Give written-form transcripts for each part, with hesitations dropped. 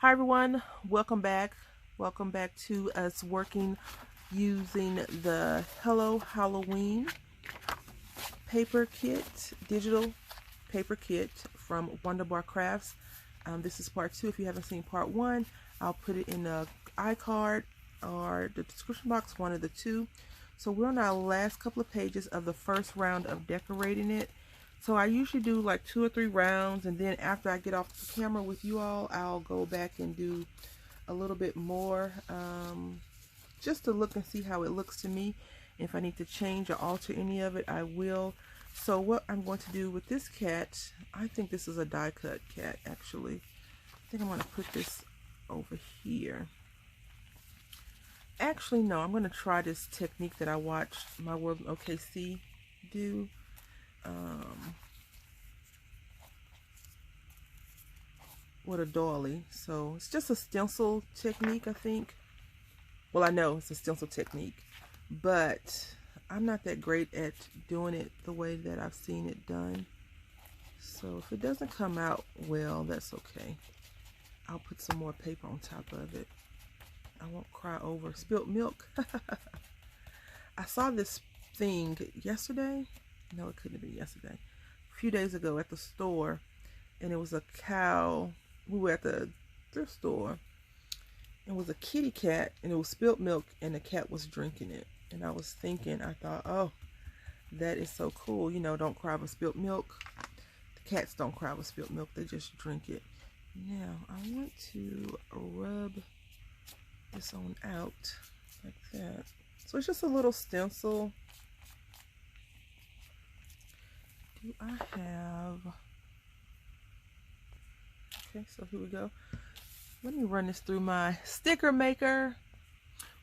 Hi everyone, welcome back. Welcome back to us working using the Hello Halloween paper kit, digital paper kit from Wonderbar Crafts. This is part 2. If you haven't seen part 1, I'll put it in the iCard or the description box, one of the two. So we're on our last couple of pages of the first round of decorating it. So I usually do like 2 or 3 rounds, and then after I get off the camera with you all, I'll go back and do a little bit more, just to look and see how it looks to me. If I need to change or alter any of it, I will. So what I'm going to do with this cat, I think this is a die cut cat actually. I think I'm going to put this over here. Actually, no, I'm going to try this technique that I watched My World OKC do. With a doily. So it's just a stencil technique, I think. Well, I know it's a stencil technique, but I'm not that great at doing it the way that I've seen it done. So if it doesn't come out well, that's okay. I'll put some more paper on top of it. I won't cry over spilt milk. I saw this thing yesterday. No, it couldn't have been yesterday. A few days ago at the store, and it was a cow. We were at the thrift store. It was a kitty cat, and it was spilt milk, and the cat was drinking it. And I was thinking, I thought, oh, that is so cool. You know, don't cry over spilt milk. The cats don't cry over spilt milk. They just drink it. Now, I want to rub this on out like that. So it's just a little stencil. Do I have... Okay, so here we go. Let me run this through my sticker maker.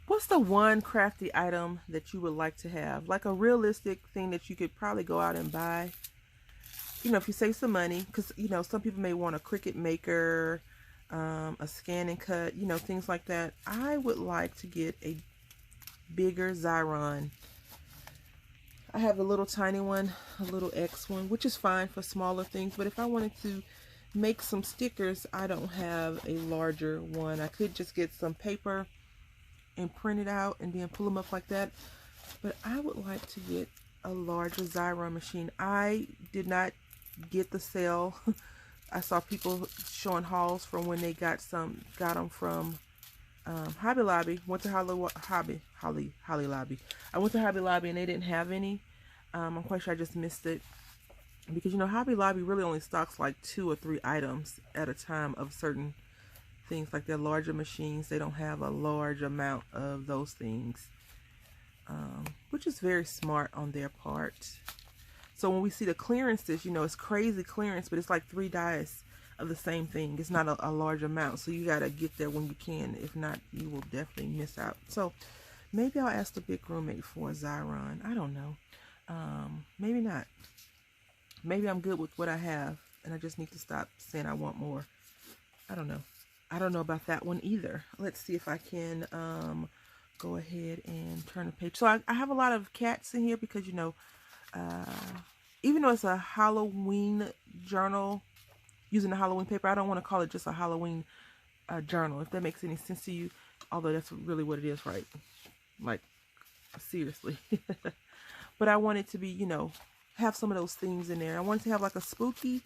What's the one crafty item that you would like to have? Like a realistic thing that you could probably go out and buy. You know, if you save some money. Because, you know, some people may want a Cricut maker, a scan and cut, you know, things like that. I would like to get a bigger Xyron. I have a little tiny one, a little X one, which is fine for smaller things. But if I wanted to make some stickers, I don't have a larger one. I could just get some paper and print it out and then pull them up like that, but I would like to get a larger Xyron machine. I did not get the sale. I saw people showing hauls from when they got them from Hobby Lobby. Went to Hobby Lobby. I went to Hobby Lobby and they didn't have any. I'm quite sure I just missed it. Because, you know, Hobby Lobby really only stocks like 2 or 3 items at a time of certain things. Like their larger machines, they don't have a large amount of those things. Which is very smart on their part. So when we see the clearances, you know, it's crazy clearance, but it's like 3 dies of the same thing. It's not a large amount. So you got to get there when you can. If not, you will definitely miss out. So maybe I'll ask the big roommate for a Xyron. I don't know. Maybe not. Maybe I'm good with what I have, and I just need to stop saying I want more. I don't know. I don't know about that one either. Let's see if I can go ahead and turn the page. So I have a lot of cats in here because, you know, even though it's a Halloween journal, using the Halloween paper, I don't want to call it just a Halloween journal, if that makes any sense to you. Although that's really what it is, right? Like, seriously. But I want it to be, you know, have some of those things in there. I want it to have like a spooky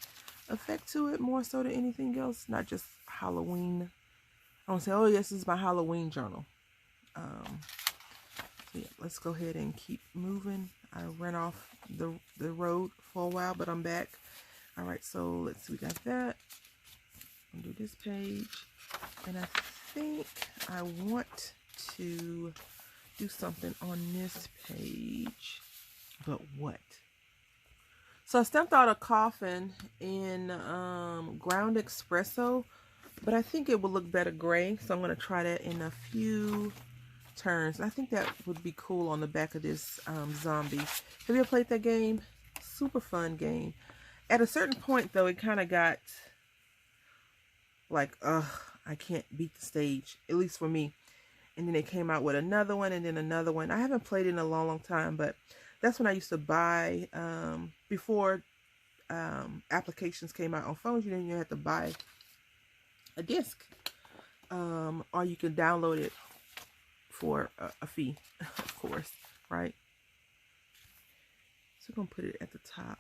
effect to it more so than anything else, not just Halloween. I want to say, oh yes, this is my Halloween journal. So yeah, let's go ahead and keep moving. I ran off the road for a while, but I'm back. All right, so let's see, we got that. I'll do this page, and I think I want to do something on this page, but what? So I stamped out a coffin in ground espresso, but I think it would look better gray. So I'm going to try that in a few turns. I think that would be cool on the back of this zombie. Have you ever played that game? Super fun game. At a certain point, though, it kind of got like, I can't beat the stage, at least for me. And then they came out with another one and then another one. I haven't played it in a long time, but that's when I used to buy, before applications came out on phones, you had to buy a disc. or you can download it for a fee, of course, right? So I'm gonna put it at the top.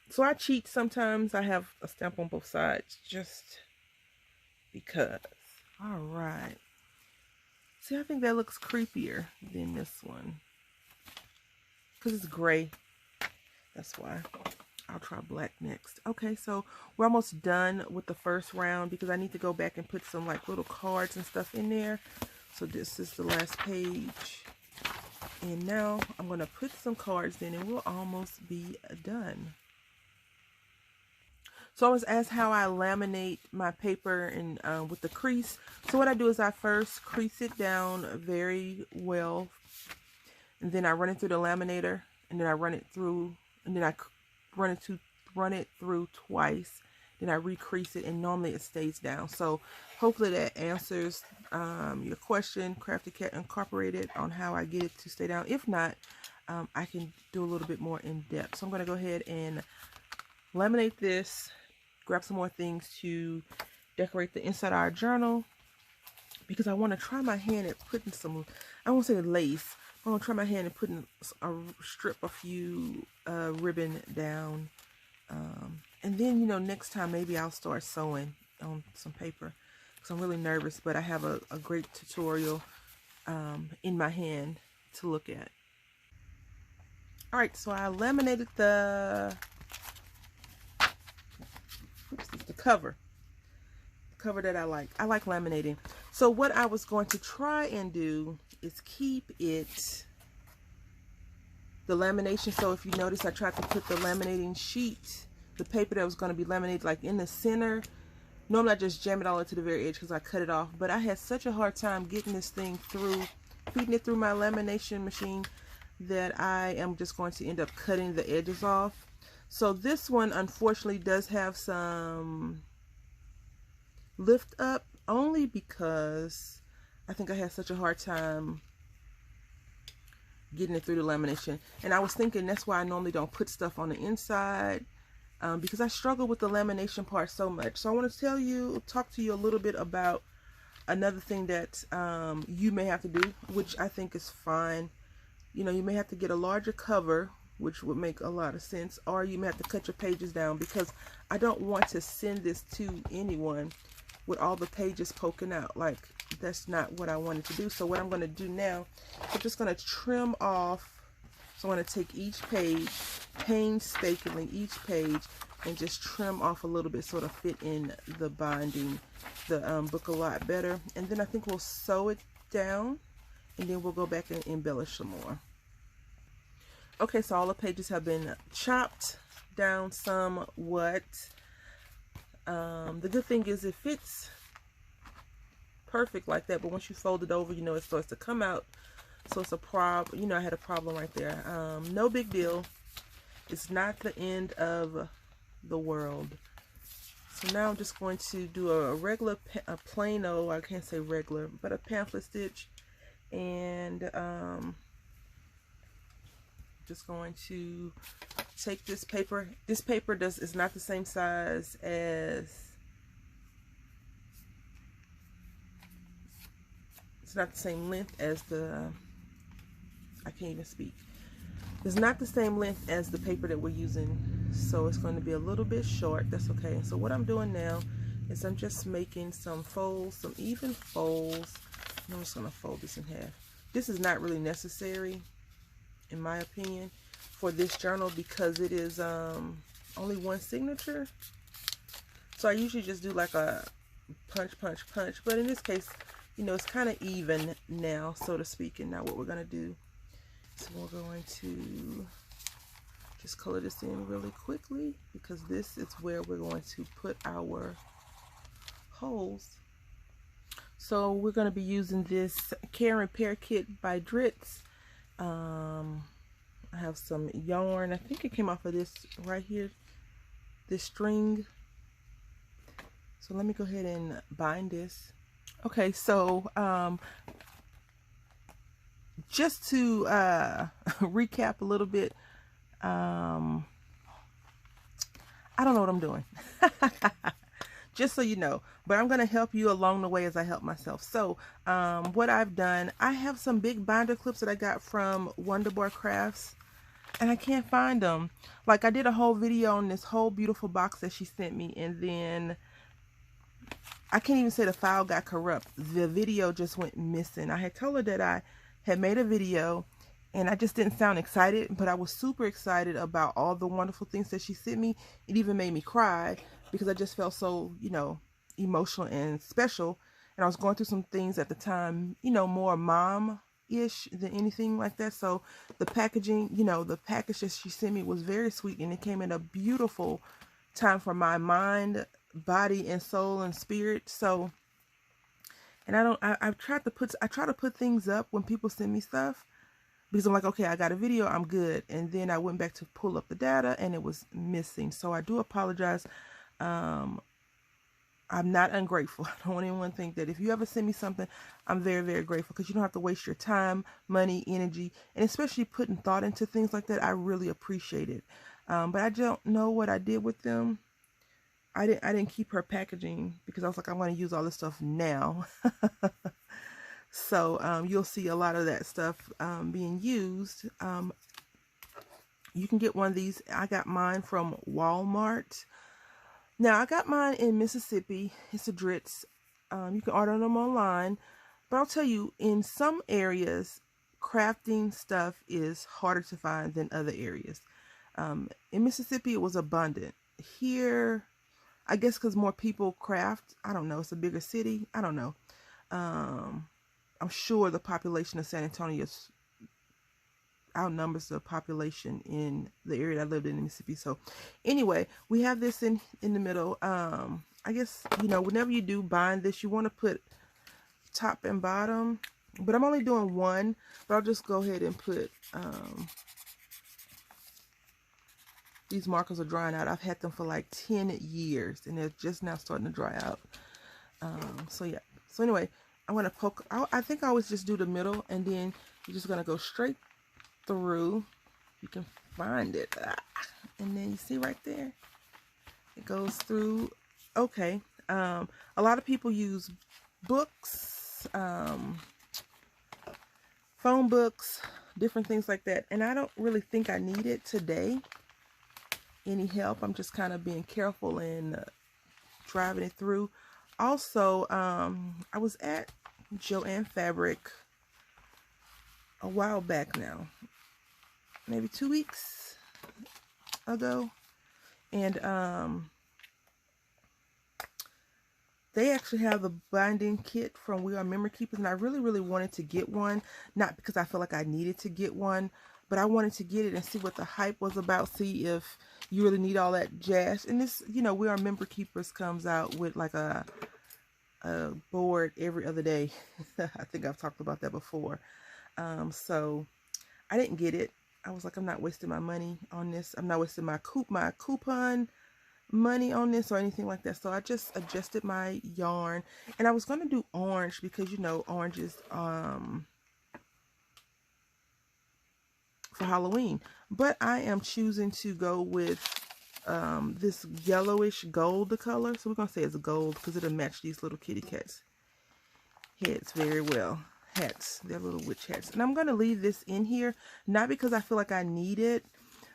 So I cheat sometimes. I have a stamp on both sides just because. All right. See, I think that looks creepier than this one because it's gray. That's why. I'll try black next. Okay, so we're almost done with the first round because I need to go back and put some like little cards and stuff in there. So this is the last page. And now I'm going to put some cards in and we'll almost be done. So I was asked how I laminate my paper and with the crease. So what I do is I first crease it down very well. And then I run it through the laminator. And then I run it through. And then I run it through twice. Then I recrease it. And normally it stays down. So hopefully that answers your question. Crafty Cat Incorporated on how I get it to stay down. If not, I can do a little bit more in depth. So I'm going to go ahead and laminate this. Grab some more things to decorate the inside of our journal because I want to try my hand at putting some, I won't say lace, but I want to try my hand at putting a few ribbon down. And then, you know, next time maybe I'll start sewing on some paper because I'm really nervous, but I have a great tutorial in my hand to look at. All right, so I laminated the cover that I like. I like laminating. So what I was going to try and do is keep it, the lamination. So if you notice, I tried to put the laminating sheet, the paper that was going to be laminated, like in the center. Normally I just jam it all into the very edge because I cut it off. But I had such a hard time getting this thing through, feeding it through my lamination machine, that I am just going to end up cutting the edges off. So this one unfortunately does have some lift up, only because I think I had such a hard time getting it through the lamination. And I was thinking that's why I normally don't put stuff on the inside, because I struggle with the lamination part so much. So I want to talk to you a little bit about another thing that you may have to do, which I think is fine. You know, you may have to get a larger cover, which would make a lot of sense, or you may have to cut your pages down, because I don't want to send this to anyone with all the pages poking out. Like, that's not what I wanted to do. So what I'm going to do now, I'm just going to trim off. So I'm going to take each page, painstakingly each page, and just trim off a little bit so it'll fit in the binding, the book a lot better. And then I think we'll sew it down, and then we'll go back and embellish some more. Okay, so all the pages have been chopped down somewhat. The good thing is it fits perfect like that, but once you fold it over, you know, it starts to come out. So it's a problem. You know, I had a problem right there. No big deal. It's not the end of the world. So now I'm just going to do a regular, a plain old, I can't say regular, but a pamphlet stitch. And just going to take this paper. This paper is not the same size as, it's not the same length as the, I can't even speak. It's not the same length as the paper that we're using, so it's going to be a little bit short. That's okay. So what I'm doing now is I'm just making some folds, some even folds. I'm just going to fold this in half. This is not really necessary, in my opinion, for this journal, because it is only one signature. So I usually just do like a punch, punch, punch. But in this case, you know, it's kind of even now, so to speak. And now what we're going to do, so we're going to just color this in really quickly, because this is where we're going to put our holes. So we're going to be using this Care and Repair Kit by Dritz. I have some yarn. I think it came off of this right here, this string. So let me go ahead and bind this. Okay, so just to recap a little bit, I don't know what I'm doing. just so you know. But I'm going to help you along the way as I help myself. So what I've done, I have some big binder clips that I got from Wonderbar Crafts, and I can't find them. Like, I did a whole video on this whole beautiful box that she sent me, and then I can't even say the file got corrupt. The video just went missing. I had told her that I had made a video, and I just didn't sound excited, but I was super excited about all the wonderful things that she sent me. It even made me cry because I just felt so, you know, emotional and special. And I was going through some things at the time, you know, more mom-ish than anything like that. So the packaging, you know, the package that she sent me was very sweet, and it came in a beautiful time for my mind, body, and soul and spirit. So, and I try to put things up when people send me stuff, because I'm like, okay, I got a video, I'm good. And then I went back to pull up the data, and it was missing. So I do apologize. I'm not ungrateful. I don't want anyone to think that. If you ever send me something, I'm very, very grateful, because you don't have to waste your time, money, energy, and especially putting thought into things like that. I really appreciate it. But I don't know what I did with them. I didn't keep her packaging, because I was like, I'm going to use all this stuff now. So you'll see a lot of that stuff being used. You can get one of these. I got mine from Walmart. Now, I got mine in Mississippi. It's a Dritz. You can order them online. But I'll tell you, in some areas, crafting stuff is harder to find than other areas. In Mississippi, it was abundant. Here, I guess because more people craft. I don't know. It's a bigger city. I don't know. I'm sure the population of San Antonio outnumbers the population in the area I lived in Mississippi. So anyway, we have this in the middle. I guess, you know, whenever you do bind this, you want to put top and bottom, but I'm only doing one, but I'll just go ahead and put, these markers are drying out. I've had them for like 10 years, and they're just now starting to dry out. So yeah. So anyway, I'm going to poke. I think I always just do the middle, and then you're just going to go straight through. You can find it. And then you see right there, it goes through. Okay. A lot of people use books, phone books, different things like that. And I don't really think I need it today. Any help. I'm just kind of being careful and driving it through. Also, I was at Joann Fabric a while back now, maybe 2 weeks ago, and they actually have the binding kit from We Are Memory Keepers, and I really, really wanted to get one, not because I feel like I needed to get one, but I wanted to get it and see what the hype was about, see if you really need all that jazz. And this, you know, We Are Memory Keepers comes out with like a board every other day. I think I've talked about that before. So I didn't get it. I was like, I'm not wasting my money on this. I'm not wasting my coupon money on this or anything like that. So I just adjusted my yarn, and I was going to do orange because, you know, orange is for Halloween, but I am choosing to go with this yellowish gold color. So we're gonna say it's gold because it'll match these little kitty cats heads very well. Hats, they're little witch hats. And I'm gonna leave this in here, not because I feel like I need it,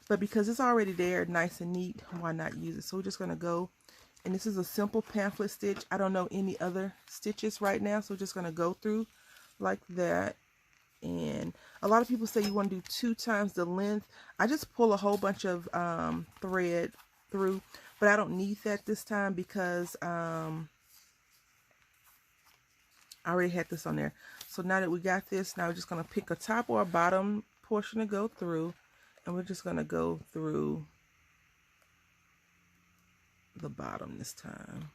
but because it's already there, nice and neat. Why not use it? So we're just gonna go, and this is a simple pamphlet stitch. I don't know any other stitches right now, so we're just gonna go through like that. And a lot of people say you want to do 2 times the length. I just pull a whole bunch of thread through, but I don't need that this time because I already had this on there. So now that we got this, now we're just going to pick a top or a bottom portion to go through, and we're just going to go through the bottom this time.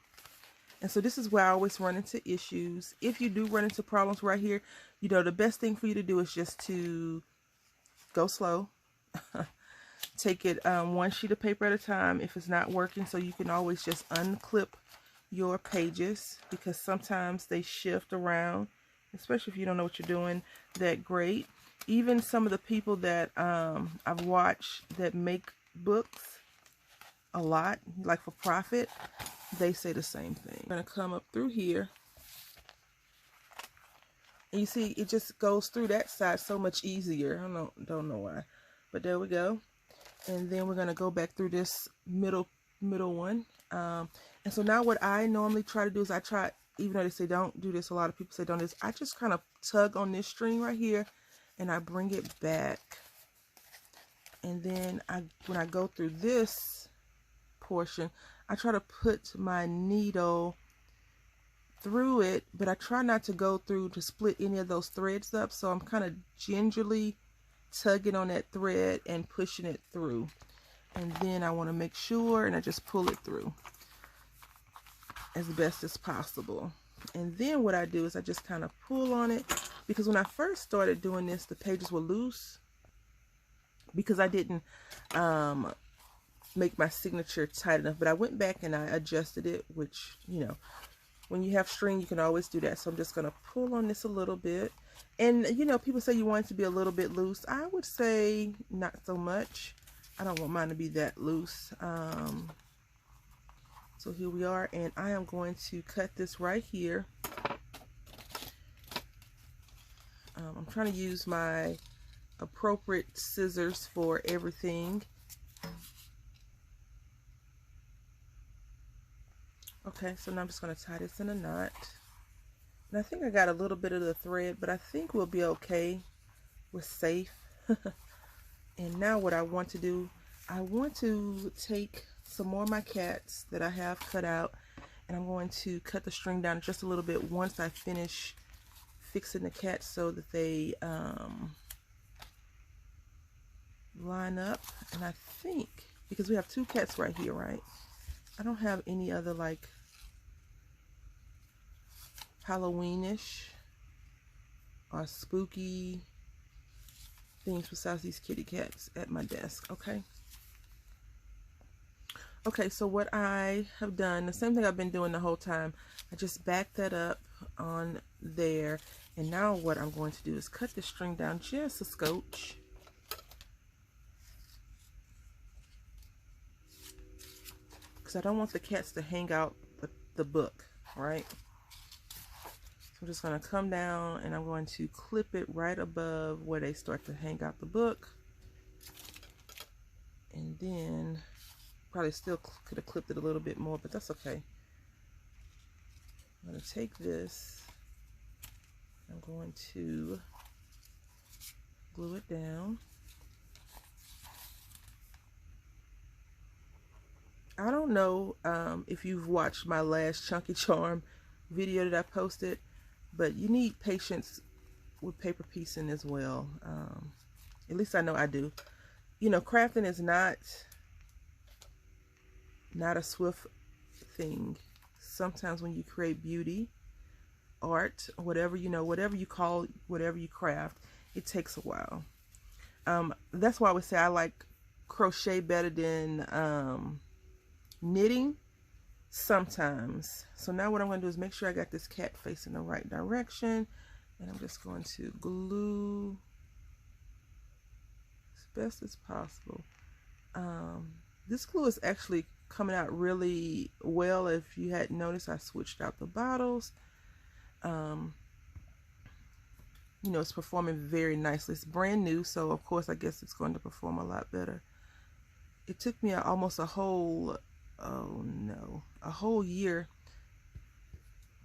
And so this is where I always run into issues. If you do run into problems right here, you know, the best thing for you to do is just to go slow. Take it one sheet of paper at a time if it's not working. So you can always just unclip your pages, because sometimes they shift around, especially if you don't know what you're doing that great. Even some of the people that I've watched that make books a lot, like for profit, they say the same thing. I'm gonna come up through here. And you see, it just goes through that side so much easier. I don't know why, but there we go. And then we're gonna go back through this middle one. And so now what I normally try to do is even though they say don't do this, a lot of people say don't do this, I just kind of tug on this string right here and I bring it back. And then when I go through this portion, I try to put my needle through it, but I try not to go through to split any of those threads up. So I'm kind of gingerly tugging on that thread and pushing it through. And then I want to make sure, and I just pull it through as best as possible. And then what I do is I just kind of pull on it, because when I first started doing this, the pages were loose because I didn't make my signature tight enough. But I went back and I adjusted it, which, you know, when you have string, you can always do that. So I'm just going to pull on this a little bit. And, you know, people say you want it to be a little bit loose. I would say not so much. I don't want mine to be that loose. So here we are, and I am going to cut this right here. I'm trying to use my appropriate scissors for everything. Okay, so now I'm just going to tie this in a knot. And I think I got a little bit of the thread, but I think we'll be okay. We're safe. And now what I want to do, I want to take some more of my cats that I have cut out, and I'm going to cut the string down just a little bit once I finish fixing the cats so that they line up. And I think, because we have two cats right here, right? I don't have any other like Halloweenish or spooky things besides these kitty cats at my desk. Okay, so what I have done, the same thing I've been doing the whole time, I just back that up on there. And now what I'm going to do is cut the string down just a scotch. Because I don't want the cats to hang out the book, right? So I'm just going to come down and I'm going to clip it right above where they start to hang out the book. And then probably still could have clipped it a little bit more, but that's okay. I'm going to take this, I'm going to glue it down. I don't know if you've watched my last Chunky Charm video that I posted, but you need patience with paper piecing as well. At least I know I do. You know, crafting is not a swift thing. Sometimes when you create beauty, art, whatever, you know, whatever you call, whatever you craft, it takes a while. That's why I would say I like crochet better than knitting sometimes. So now what I'm going to do is make sure I got this cat facing the right direction, and I'm just going to glue as best as possible. This glue is actually coming out really well. If you hadn't noticed, I switched out the bottles. You know, it's performing very nicely. It's brand new, so of course I guess it's going to perform a lot better. It took me almost a whole year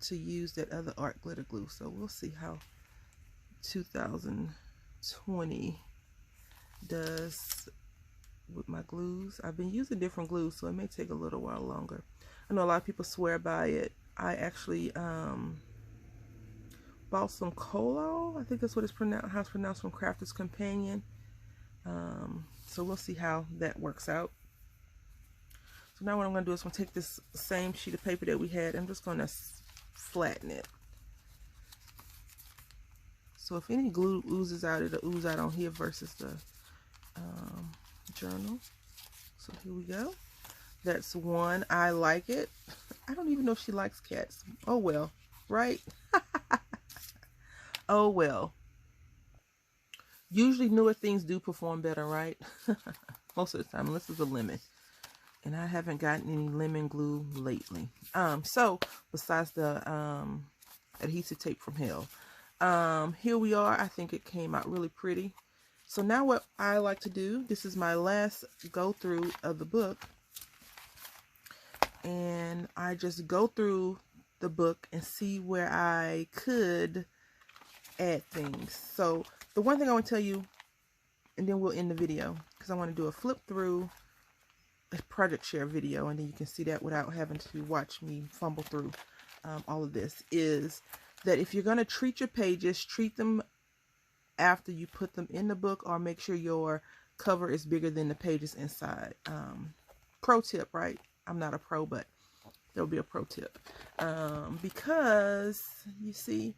to use that other art glitter glue, so we'll see how 2020 does with my glues. I've been using different glues, so it may take a little while longer. I know a lot of people swear by it. I actually bought some Colo, I think that's what it's pronounced, how it's pronounced, from Crafter's Companion. So we'll see how that works out. So now what I'm going to do is I'm going to take this same sheet of paper that we had, I'm just going to flatten it. So if any glue oozes out, it'll ooze out on here versus the journal. So here we go. That's one. I like it. I don't even know if she likes cats. Oh well, right? Oh well. Usually newer things do perform better, right? Most of the time, unless it's a lemon. And I haven't gotten any lemon glue lately. So besides the adhesive tape from hell. Here we are. I think it came out really pretty. So now what I like to do, this is my last go through of the book. And I just go through the book and see where I could add things. So the one thing I want to tell you, and then we'll end the video, because I want to do a flip through a project share video, and then you can see that without having to watch me fumble through all of this, is that if you're going to treat your pages, treat them after you put them in the book, or make sure your cover is bigger than the pages inside. Pro tip, right? I'm not a pro, but there'll be a pro tip. Because you see,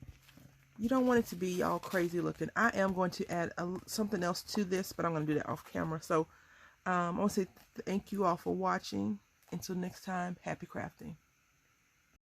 you don't want it to be all crazy looking. I am going to add something else to this, but I'm going to do that off camera. So I want to say thank you all for watching. Until next time, happy crafting.